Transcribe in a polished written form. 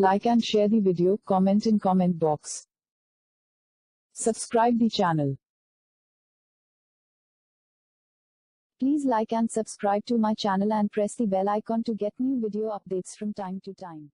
Like and share the video, comment in comment box. Subscribe the channel. Please like and subscribe to my channel and press the bell icon to get new video updates from time to time.